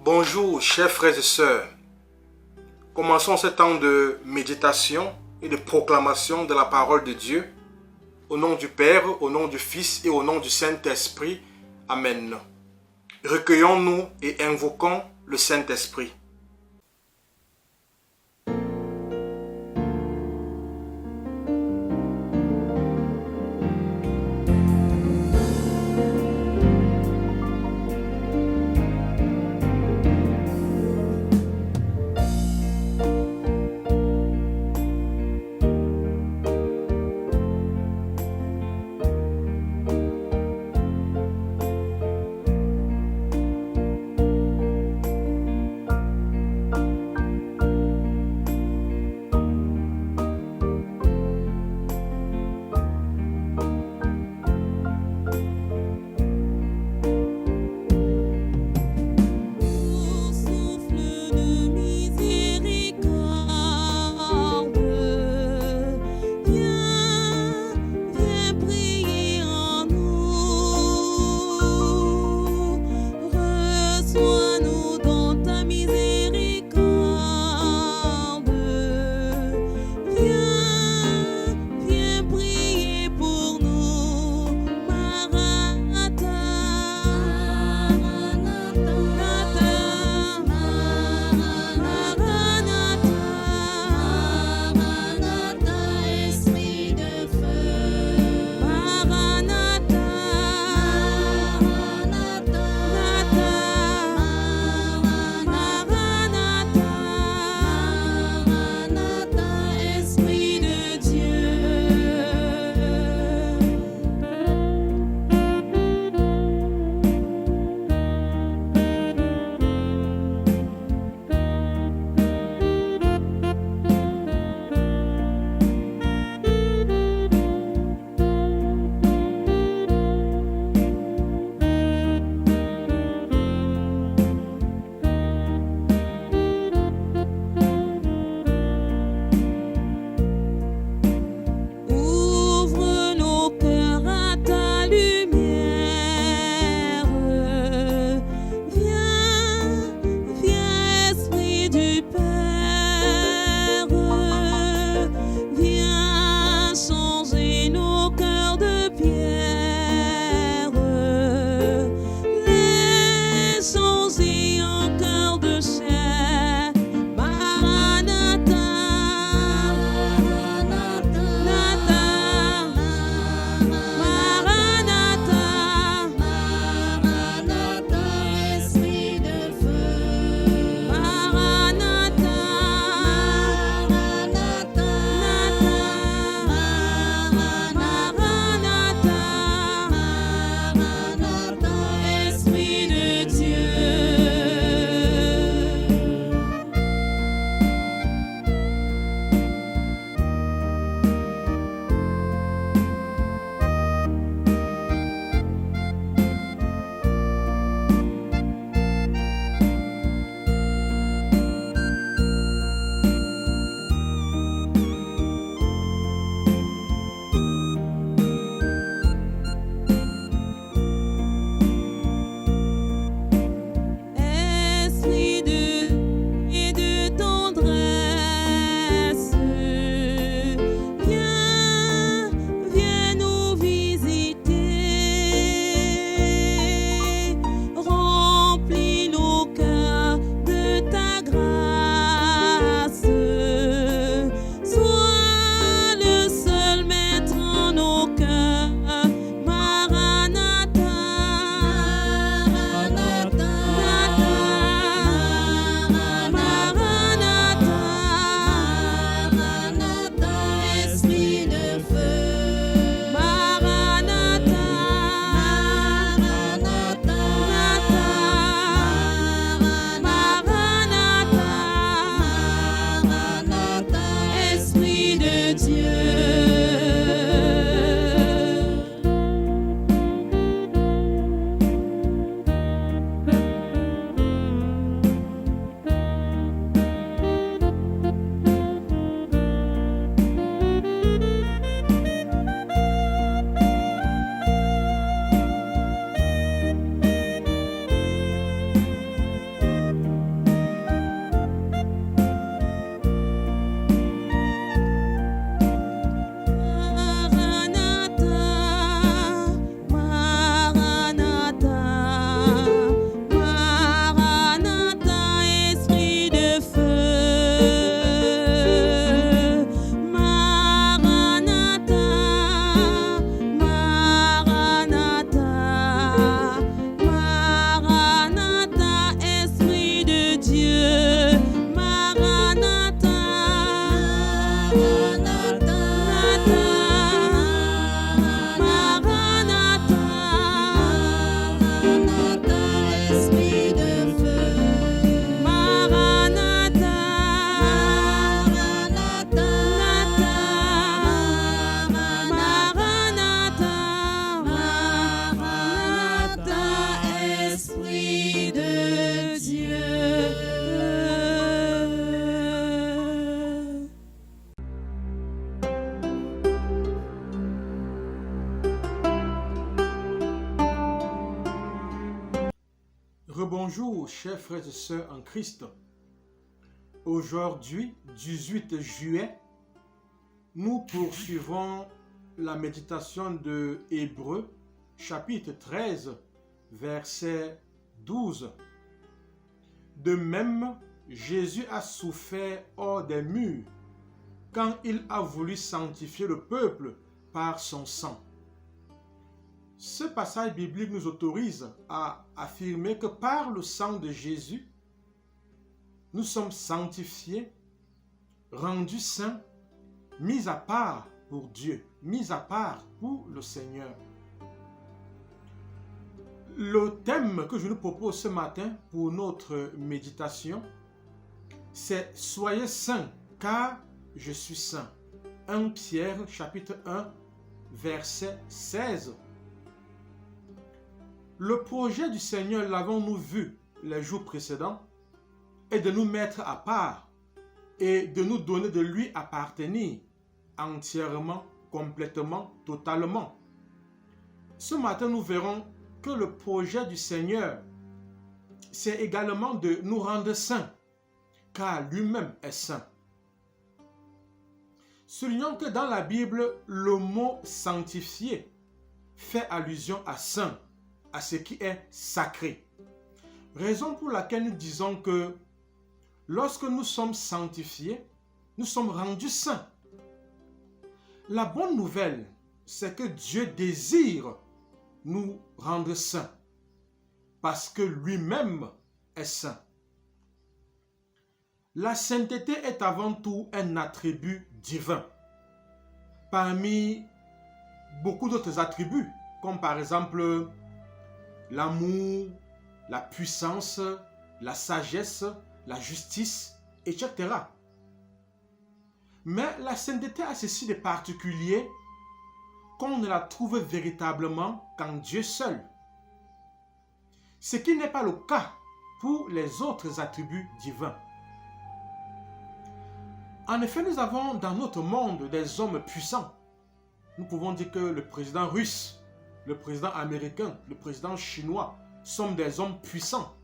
Bonjour, chers frères et sœurs. Commençons ce temps de méditation et de proclamation de la parole de Dieu. Au nom du Père, au nom du Fils et au nom du Saint-Esprit. Amen. Recueillons-nous et invoquons le Saint-Esprit. Rebonjour, chers frères et sœurs en Christ. Aujourd'hui, 18 juillet, nous poursuivons la méditation de Hébreux, chapitre 13, verset 12. De même, Jésus a souffert hors des murs quand il a voulu sanctifier le peuple par son sang. Ce passage biblique nous autorise à affirmer que par le sang de Jésus, nous sommes sanctifiés, rendus saints, mis à part pour Dieu, mis à part pour le Seigneur. Le thème que je nous propose ce matin pour notre méditation, c'est « Soyez saints, car je suis saint ». 1 Pierre, chapitre 1, verset 16. Le projet du Seigneur, l'avons-nous vu les jours précédents, est de nous mettre à part et de nous donner de lui appartenir entièrement, complètement, totalement. Ce matin, nous verrons que le projet du Seigneur, c'est également de nous rendre saints, car lui-même est saint. Soulignons que dans la Bible, le mot sanctifié fait allusion à saint, à ce qui est sacré. Raison pour laquelle nous disons que lorsque nous sommes sanctifiés, nous sommes rendus saints. La bonne nouvelle, c'est que Dieu désire nous rendre saints, parce que lui-même est saint. La sainteté est avant tout un attribut divin. Parmi beaucoup d'autres attributs, comme par exemple l'amour, la puissance, la sagesse, la justice, etc. Mais la sainteté a ceci de particulier qu'on ne la trouve véritablement qu'en Dieu seul. Ce qui n'est pas le cas pour les autres attributs divins. En effet, nous avons dans notre monde des hommes puissants. Nous pouvons dire que le président russe, le président américain, le président chinois sont des hommes puissants.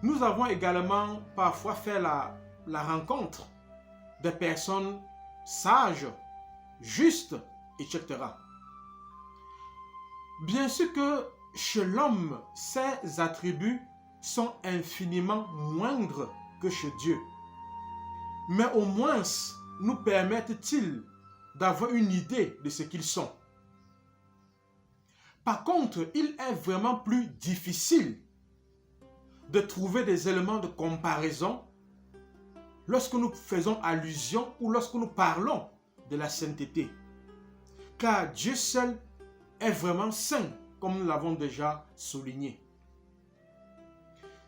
Nous avons également parfois fait la rencontre de personnes sages, justes, etc. Bien sûr que chez l'homme, ces attributs sont infiniment moindres que chez Dieu. Mais au moins, nous permettent-ils d'avoir une idée de ce qu'ils sont. Par contre, il est vraiment plus difficile de trouver des éléments de comparaison lorsque nous faisons allusion ou lorsque nous parlons de la sainteté. Car Dieu seul est vraiment saint, comme nous l'avons déjà souligné.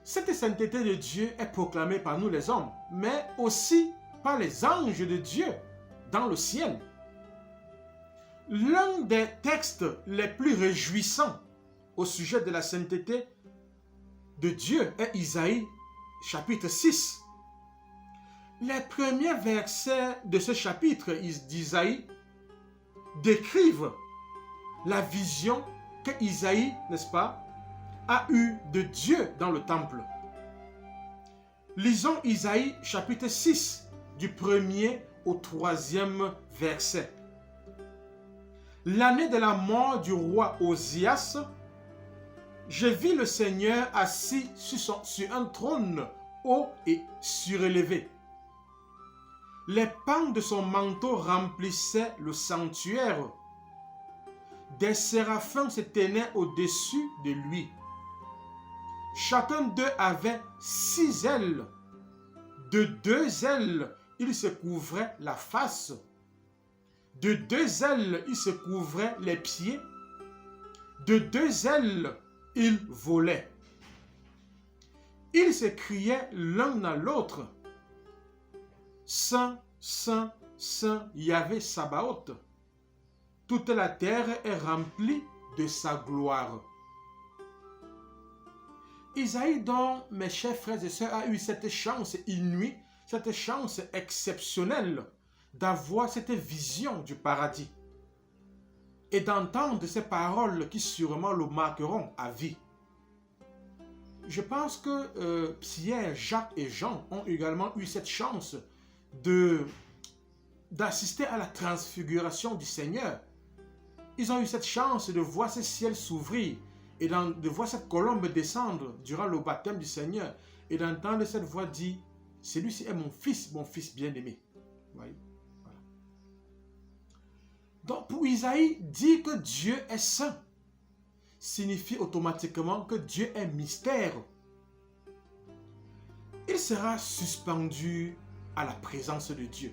Cette sainteté de Dieu est proclamée par nous les hommes, mais aussi par les anges de Dieu dans le ciel. L'un des textes les plus réjouissants au sujet de la sainteté de Dieu est Isaïe, chapitre 6. Les premiers versets de ce chapitre d'Isaïe décrivent la vision que Isaïe, n'est-ce pas, a eue de Dieu dans le temple. Lisons Isaïe, chapitre 6, du 1er au 3e verset. L'année de la mort du roi Osias, je vis le Seigneur assis sur un trône haut et surélevé. Les pans de son manteau remplissaient le sanctuaire. Des séraphins se tenaient au-dessus de lui. Chacun d'eux avait 6 ailes. De 2 ailes, il se couvrait la face. De 2 ailes, il se couvrait les pieds. De 2 ailes, il volait. Ils se criaient l'un à l'autre. Saint, Saint, Saint Yahvé Sabaoth. Toute la terre est remplie de sa gloire. Isaïe, dont mes chers frères et sœurs, a eu cette chance inouïe, cette chance exceptionnelle d'avoir cette vision du paradis et d'entendre ces paroles qui sûrement le marqueront à vie. Je pense que Pierre, Jacques et Jean ont également eu cette chance d'assister à la transfiguration du Seigneur. Ils ont eu cette chance de voir ce ciel s'ouvrir et de voir cette colombe descendre durant le baptême du Seigneur et d'entendre cette voix dire « Celui-ci est mon fils bien-aimé. » Voilà. Donc pour Isaïe, dire que Dieu est saint signifie automatiquement que Dieu est mystère. Il sera suspendu à la présence de Dieu.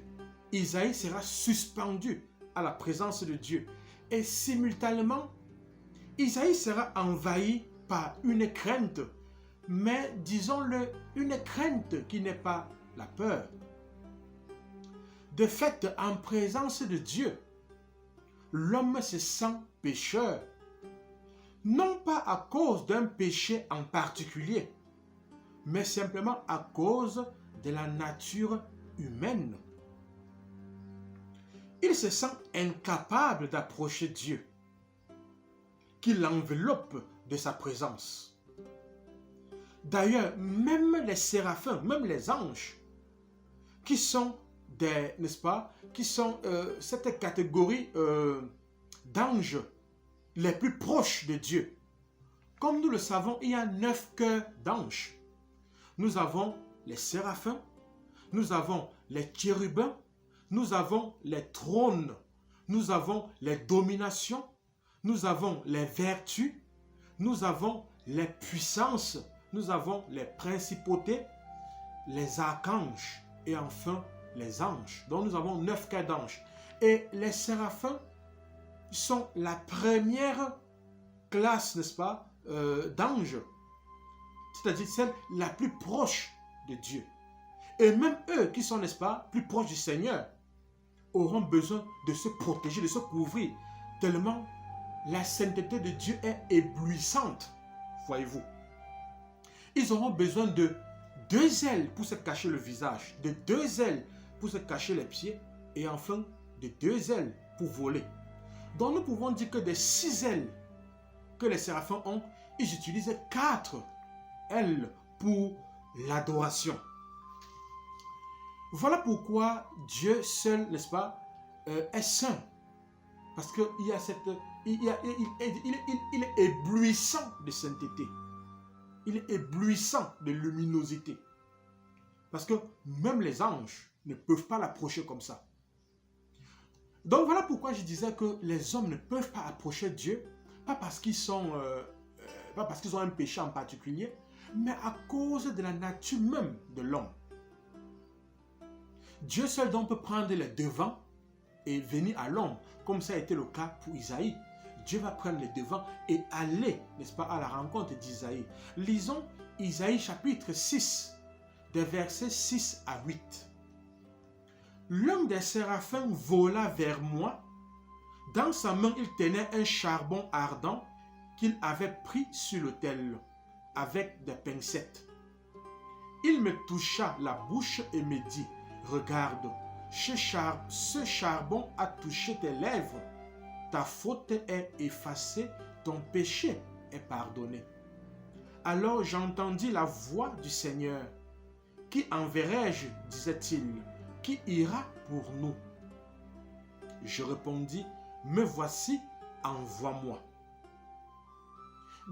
Isaïe sera suspendu à la présence de Dieu. Et simultanément, Isaïe sera envahi par une crainte, mais disons-le, une crainte qui n'est pas la peur. De fait, en présence de Dieu, l'homme se sent pécheur, non pas à cause d'un péché en particulier, mais simplement à cause de la nature humaine. Il se sent incapable d'approcher Dieu, qui l'enveloppe de sa présence. D'ailleurs, même les séraphins, même les anges, qui sont des, n'est-ce pas, qui sont cette catégorie d'anges les plus proches de Dieu. Comme nous le savons, il y a 9 cœurs d'anges. Nous avons les séraphins, nous avons les chérubins, nous avons les trônes, nous avons les dominations, nous avons les vertus, nous avons les puissances, nous avons les principautés, les archanges et enfin les anges. Donc nous avons 9 cœurs d'anges. Et les séraphins sont la première classe, n'est-ce pas, d'anges. C'est-à-dire celle la plus proche de Dieu. Et même eux qui sont, n'est-ce pas, plus proches du Seigneur, auront besoin de se protéger, de se couvrir, tellement la sainteté de Dieu est éblouissante, voyez-vous. Ils auront besoin de 2 ailes pour se cacher le visage, de 2 ailes pour se cacher les pieds, et enfin de 2 ailes pour voler. Donc nous pouvons dire que des 6 ailes que les séraphins ont, ils utilisent 4 ailes pour l'adoration. Voilà pourquoi Dieu seul, n'est-ce pas, est saint. Parce qu'il y a cette, il est éblouissant de sainteté. Il est éblouissant de luminosité. Parce que même les anges ne peuvent pas l'approcher comme ça. Donc voilà pourquoi je disais que les hommes ne peuvent pas approcher Dieu, pas parce qu'ils sont, pas parce qu'ils ont un péché en particulier, mais à cause de la nature même de l'homme. Dieu seul donc peut prendre les devants et venir à l'homme, comme ça a été le cas pour Isaïe. Dieu va prendre les devants et aller, n'est-ce pas, à la rencontre d'Isaïe. Lisons Isaïe chapitre 6, des versets 6 à 8. L'un des séraphins vola vers moi. Dans sa main, il tenait un charbon ardent qu'il avait pris sur l'autel avec des pincettes. Il me toucha la bouche et me dit, « Regarde, ce charbon a touché tes lèvres. Ta faute est effacée, ton péché est pardonné. » Alors j'entendis la voix du Seigneur. « Qui enverrai-je, disait-il, qui ira pour nous ?» Je répondis, « Me voici, envoie-moi. »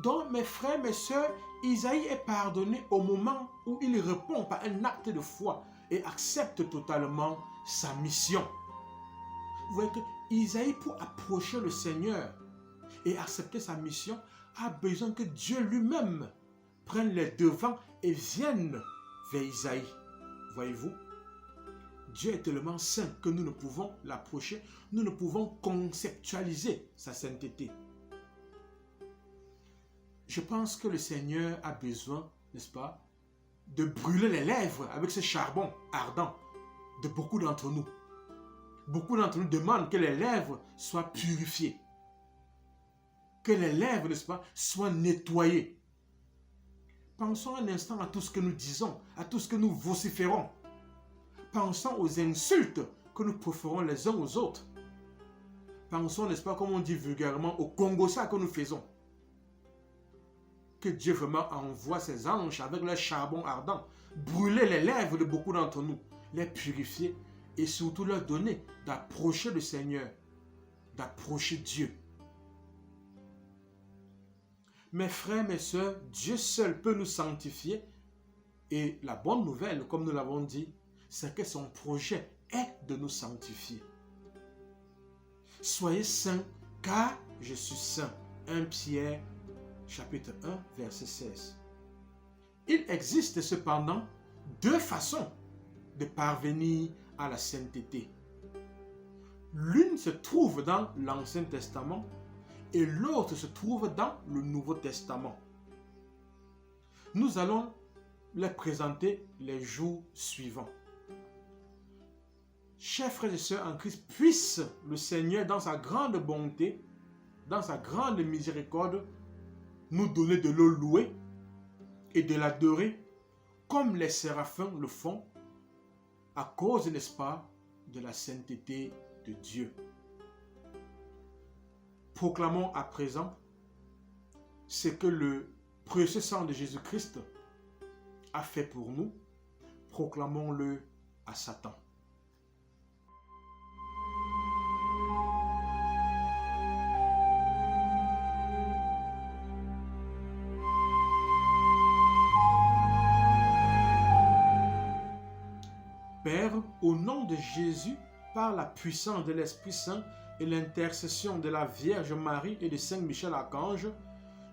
Donc, mes frères, mes sœurs, Isaïe est pardonné au moment où il répond par un acte de foi et accepte totalement sa mission. Vous voyez que Isaïe, pour approcher le Seigneur et accepter sa mission, a besoin que Dieu lui-même prenne les devants et vienne vers Isaïe. Voyez-vous, Dieu est tellement saint que nous ne pouvons l'approcher, nous ne pouvons conceptualiser sa sainteté. Je pense que le Seigneur a besoin, n'est-ce pas, de brûler les lèvres avec ce charbon ardent de beaucoup d'entre nous. Beaucoup d'entre nous demandent que les lèvres soient purifiées. Que les lèvres, n'est-ce pas, soient nettoyées. Pensons un instant à tout ce que nous disons, à tout ce que nous vociférons. Pensons aux insultes que nous proférons les uns aux autres. Pensons, n'est-ce pas, comme on dit vulgairement, au Congo ça que nous faisons. que Dieu vraiment envoie ses anges avec leur charbon ardent, brûler les lèvres de beaucoup d'entre nous, les purifier et surtout leur donner d'approcher le Seigneur, d'approcher Dieu. Mes frères, mes sœurs, Dieu seul peut nous sanctifier. Et la bonne nouvelle, comme nous l'avons dit, c'est que son projet est de nous sanctifier. Soyez saints, car je suis saint. 1 Pierre, chapitre 1, verset 16. Il existe cependant deux façons de parvenir à la sainteté. L'une se trouve dans l'Ancien Testament et l'autre se trouve dans le Nouveau Testament. Nous allons les présenter les jours suivants. Chers frères et sœurs en Christ, puisse le Seigneur, dans sa grande bonté, dans sa grande miséricorde, nous donner de le louer et de l'adorer comme les séraphins le font, à cause, n'est-ce pas, de la sainteté de Dieu. Proclamons à présent ce que le précieux sang de Jésus-Christ a fait pour nous. Proclamons-le à Satan. Père, au nom de Jésus, par la puissance de l'Esprit Saint et l'intercession de la Vierge Marie et de Saint Michel Archange,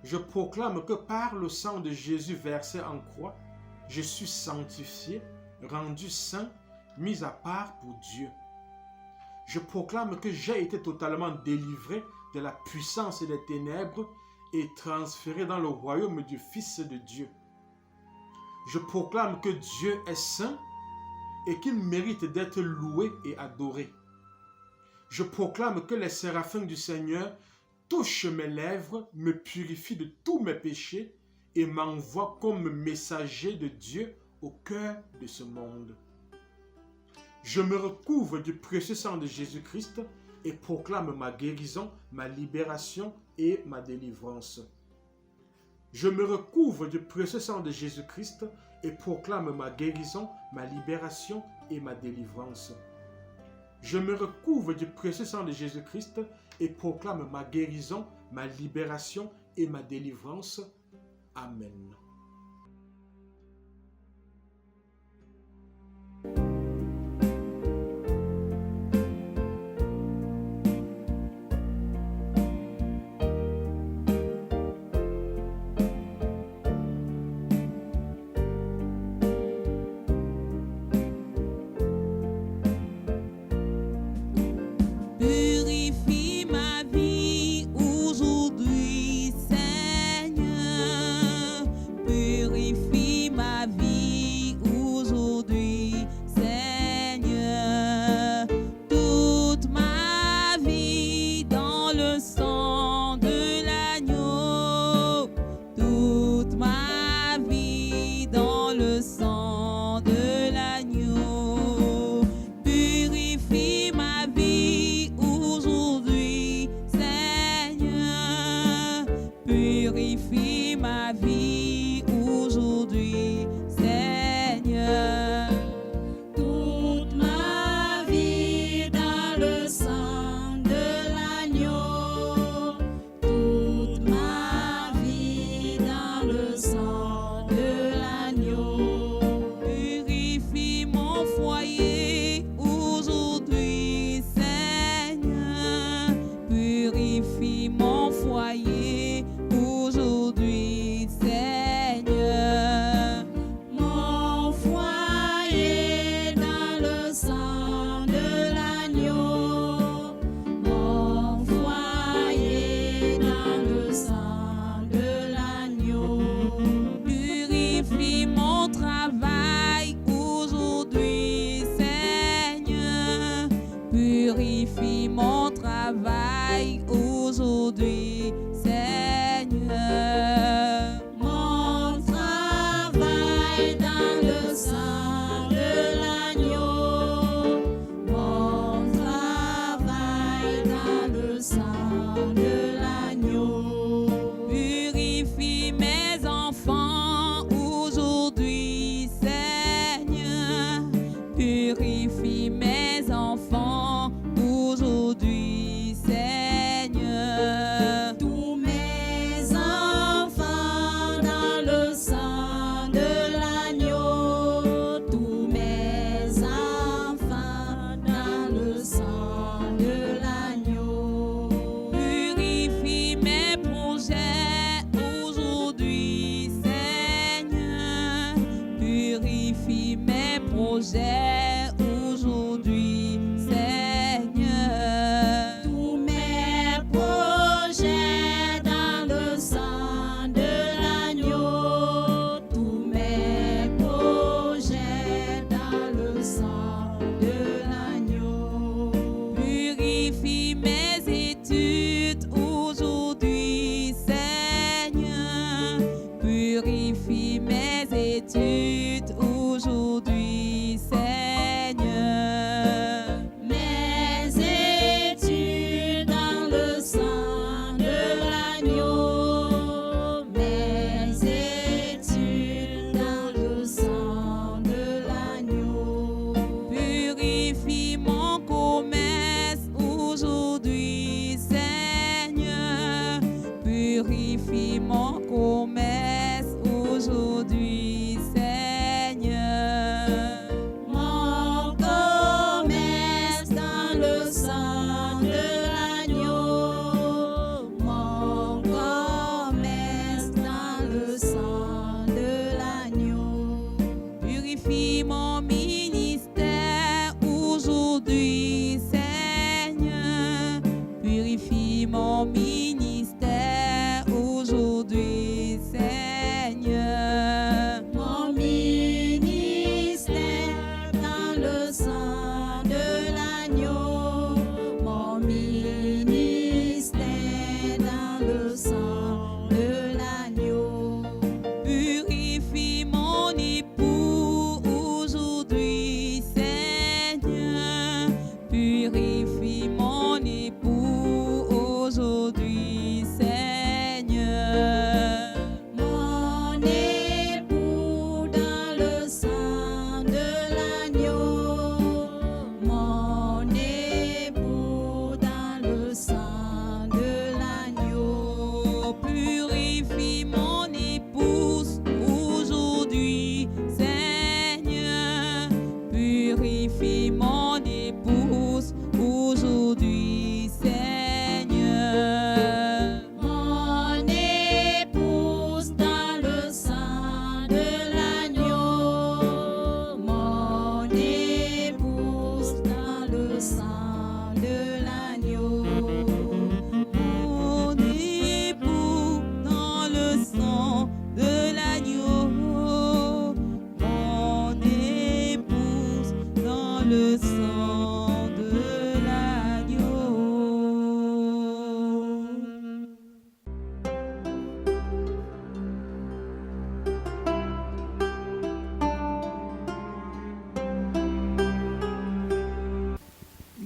je proclame que par le sang de Jésus versé en croix, je suis sanctifié, rendu saint, mis à part pour Dieu. Je proclame que j'ai été totalement délivré de la puissance des ténèbres et transféré dans le royaume du Fils de Dieu. Je proclame que Dieu est saint et qu'il mérite d'être loué et adoré. Je proclame que les séraphins du Seigneur touchent mes lèvres, me purifient de tous mes péchés et m'envoient comme messager de Dieu au cœur de ce monde. Je me recouvre du précieux sang de Jésus-Christ et proclame ma guérison, ma libération et ma délivrance. Je me recouvre du précieux sang de Jésus-Christ et proclame ma guérison, ma libération et ma délivrance. Je me recouvre du précieux sang de Jésus-Christ et proclame ma guérison, ma libération et ma délivrance. Amen. Purifie ma vie aujourd'hui, Seigneur. Purifie ma vie aujourd'hui, Seigneur. Toute ma vie dans le sang de l'agneau. Toute ma vie dans le sang de l'agneau. Purifie ma vie aujourd'hui, Seigneur. Purifie ma vie aujourd'hui, Seigneur. Toute ma vie dans le sang de l'agneau. Toute ma vie dans le sang de l'agneau. Purifie mon foyer aujourd'hui, Seigneur. Purifie mon foyer aujourd'hui, Seigneur. Mon foyer dans le sang de l'agneau. Mon foyer dans le sang de l'agneau. Purifie mon travail aujourd'hui, Seigneur. Purifie mon travail aujourd'hui, Seigneur. Mon travail dans le sang de l'agneau. Mon travail dans le sang de l'agneau. Purifie mes projets aujourd'hui, Seigneur. Tous mes projets dans le sang de l'agneau. Tous mes projets dans le sang de l'agneau. Purifie mes études aujourd'hui, Seigneur. Purifie mes études aujourd'hui, Seigneur. Mes études dans le sang de l'agneau. Mes études dans le sang de l'agneau. Purifie mon commerce aujourd'hui, Seigneur. Purifie mon commerce aujourd'hui, Seigneur. Mon commerce dans le sang de l'agneau. Mon commerce dans le sang de l'agneau. Purifie mon ministère aujourd'hui, Seigneur. Purifie mon ministère aujourd'hui, Seigneur. Mon ministère dans le sang de l'agneau. Mon ministère dans le sang de l'agneau. Purifie mon époux aujourd'hui, Seigneur. Purifie mon époux aujourd'hui, Seigneur. Mon époux dans le sang de l'agneau. Mon époux dans le sang de l'agneau. Purifie mon épouse aujourd'hui, Seigneur. Purifie mon épouse aujourd'hui, Seigneur. Mon épouse dans le sang de l'agneau. Mon épouse dans le sang de l'agneau. Mon époux dans le sang de l'agneau. Mon épouse dans le sang de l'agneau.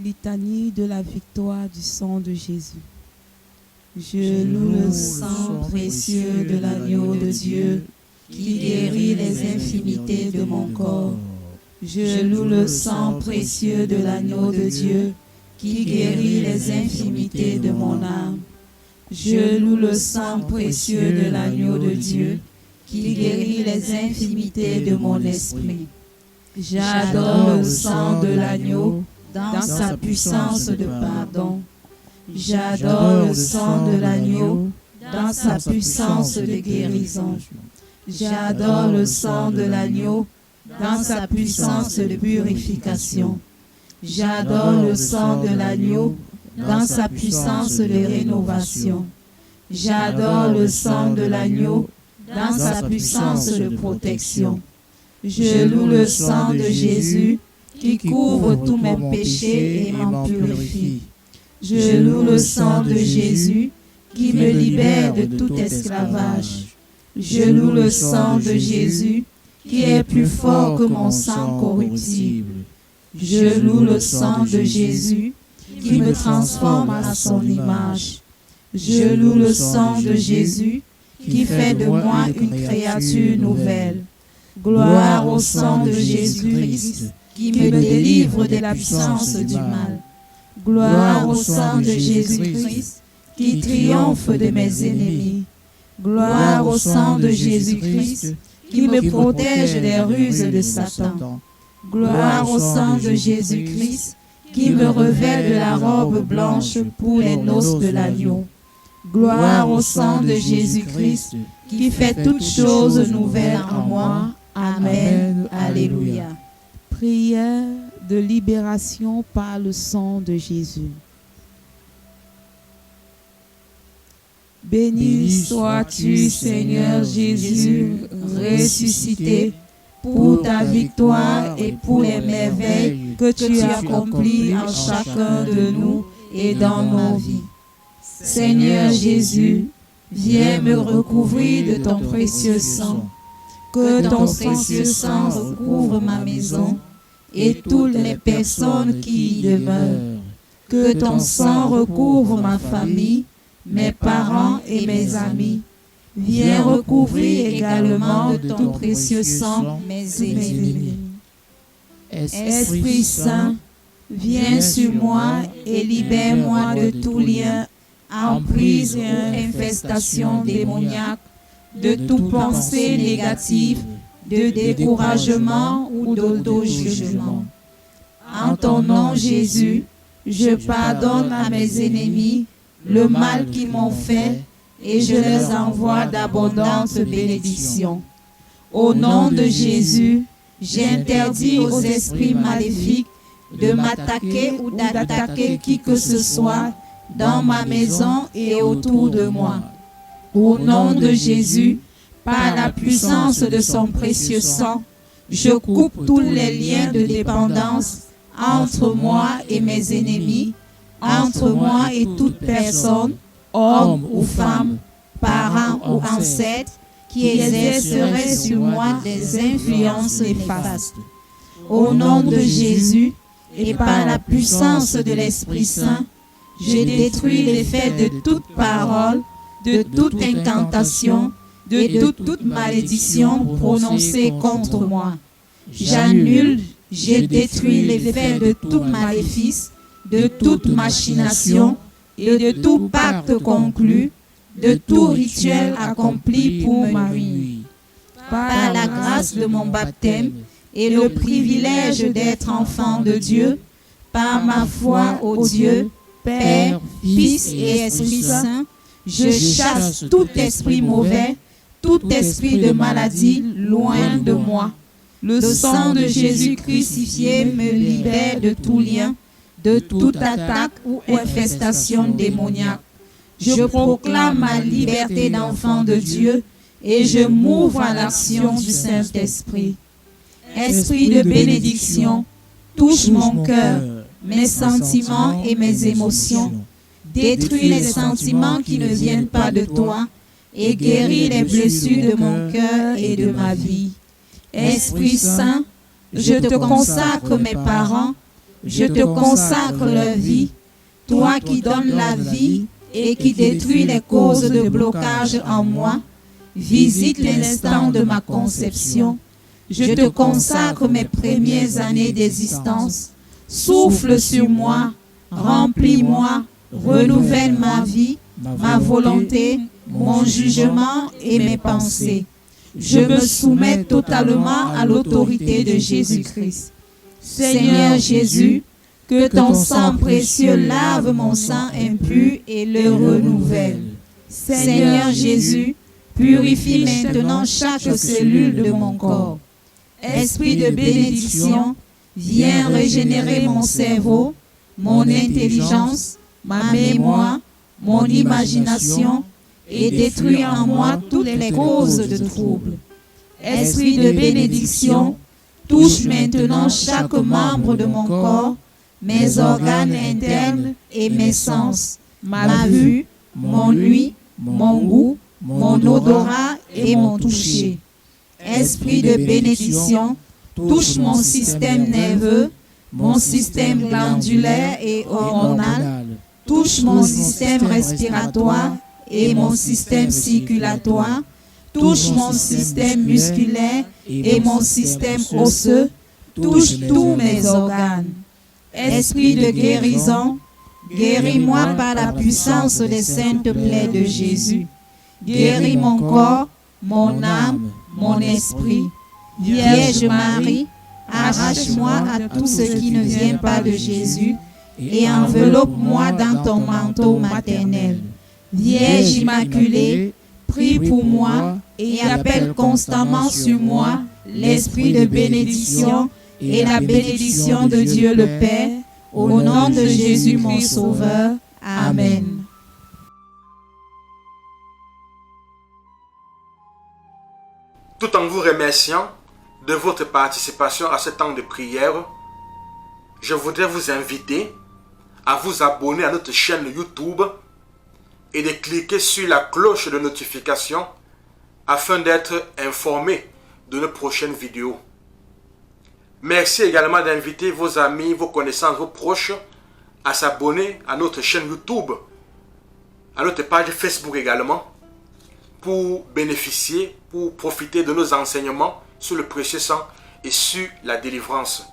Litanie de la victoire du sang de Jésus. Je loue le sang précieux de l'agneau de Dieu qui guérit les infimités de mon corps. Je loue le sang précieux de l'agneau de Dieu qui guérit les infimités de mon âme. Je loue le sang précieux de l'agneau de Dieu qui guérit les infimités de mon esprit. J'adore le sang de l'agneau dans sa puissance de pardon. J'adore le sang de l'agneau dans sa puissance de guérison. J'adore le sang de l'agneau dans sa puissance de purification. J'adore le sang de l'agneau dans sa puissance de rénovation. J'adore le sang de l'agneau dans sa puissance de protection. Je loue le sang de Jésus qui couvre tous mes péchés et m'en purifie. Je loue le sang de Jésus qui me libère de tout esclavage. Je loue le sang de Jésus qui est plus fort que mon sang corruptible. Je loue le sang de Jésus qui me transforme à son image. Je loue le sang de Jésus qui fait de moi une créature nouvelle. Gloire au sang de Jésus-Christ qui me délivre de la puissance du mal. Gloire au sang de Jésus-Christ qui triomphe de mes ennemis. Gloire au sang de Jésus-Christ qui me protège des ruses de Satan. Gloire au sang de Jésus-Christ qui me revêt de la robe blanche pour les noces de l'agneau. Gloire au sang de Jésus-Christ qui fait toutes choses nouvelles en moi. Amen. Alléluia. Prière de libération par le sang de Jésus. Béni sois-tu, Seigneur Jésus, ressuscité, pour ta victoire et pour les merveilles que tu accomplis en chacun de nous et dans nos vies. Seigneur Jésus, viens me recouvrir de ton précieux sang. Que ton précieux sang recouvre ma maison et toutes les personnes qui y demeurent. Que ton sang recouvre ma famille, mes parents et mes amis. Viens recouvrir également de ton précieux sang mes ennemis. Esprit Saint, viens sur moi et libère-moi de tout lien, emprise et infestation démoniaque, de toute pensée négative, de découragement ou d'auto-jugement. En ton nom, Jésus, je pardonne à mes ennemis le mal qu'ils m'ont fait et je leur envoie d'abondantes bénédictions. Au nom de Jésus, j'interdis aux esprits maléfiques de m'attaquer ou d'attaquer qui que ce soit dans ma maison et autour de moi. Au nom de Jésus, par la puissance de son précieux sang, je coupe tous les liens de dépendance entre moi et mes ennemis, entre moi et toute personne, homme ou femme, parent ou ancêtre, qui exercerait sur moi des influences néfastes. Au nom de Jésus et par la puissance de l'Esprit Saint, je détruis l'effet de toute parole, de toute incantation, de toute malédiction prononcée contre moi. J'annule, je détruis l'effet de tout maléfice, de toute machination et de tout pacte conclu, de tout rituel accompli pour ma ruine. Par la grâce de mon baptême et le privilège d'être enfant de Dieu, par ma foi au Dieu, Père, Fils et Esprit Saint, je chasse tout esprit mauvais, tout esprit de maladie loin de moi. Le sang de Jésus crucifié me libère de tout lien, de toute attaque ou infestation démoniaque. Je proclame ma liberté d'enfant de Dieu et je m'ouvre à l'action du Saint-Esprit. Esprit de bénédiction, touche mon cœur, mes sentiments et mes émotions. Détruis les sentiments qui ne viennent pas de toi et guéris les blessures de mon cœur et de ma vie. Esprit Saint, je te consacre mes parents, je te consacre leur vie, toi qui donnes la vie et qui détruis les causes de blocage en moi. Visite l'instant de ma conception. Je te consacre mes premières années d'existence. Souffle sur moi, remplis-moi, renouvelle ma vie, ma volonté, mon jugement et mes pensées. Je me soumets totalement à l'autorité de Jésus-Christ. Seigneur Jésus, que ton sang précieux lave mon sang impur et le renouvelle. Seigneur Jésus, purifie maintenant chaque cellule de mon corps. Esprit de bénédiction, viens régénérer mon cerveau, mon intelligence, ma mémoire, mon imagination et détruire en moi toutes les causes de troubles. Esprit de bénédiction, touche maintenant chaque membre de mon corps, mes organes internes et mes sens, ma vue, mon ouïe, mon goût, mon odorat et mon toucher. Esprit de bénédiction, touche mon système nerveux, mon système glandulaire et hormonal, touche mon système respiratoire et mon système circulatoire, touche mon système musculaire et mon système osseux, touche tous mes organes. Esprit de guérison, guéris-moi par la puissance des saintes plaies de Jésus. Guéris mon corps, mon âme, mon esprit. Vierge Marie, arrache-moi à tout ce qui ne vient pas de Jésus et enveloppe-moi dans ton manteau maternel. Vierge Immaculée, prie pour moi et appelle constamment sur moi l'esprit de bénédiction et la bénédiction de Dieu le Père, au nom de Jésus mon Sauveur. Amen. Tout en vous remerciant de votre participation à ce temps de prière, je voudrais vous inviter à vous abonner à notre chaîne YouTube et de cliquer sur la cloche de notification afin d'être informé de nos prochaines vidéos. Merci également d'inviter vos amis, vos connaissances, vos proches à s'abonner à notre chaîne YouTube, à notre page Facebook également, pour bénéficier, pour profiter de nos enseignements sur le précieux sang et sur la délivrance.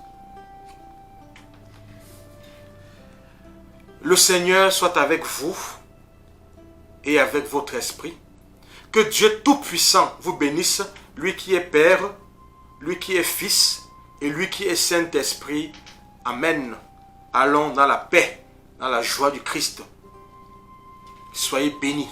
Le Seigneur soit avec vous et avec votre esprit. Que Dieu Tout-Puissant vous bénisse, lui qui est Père, lui qui est Fils et lui qui est Saint-Esprit. Amen. Allons dans la paix, dans la joie du Christ. Soyez bénis.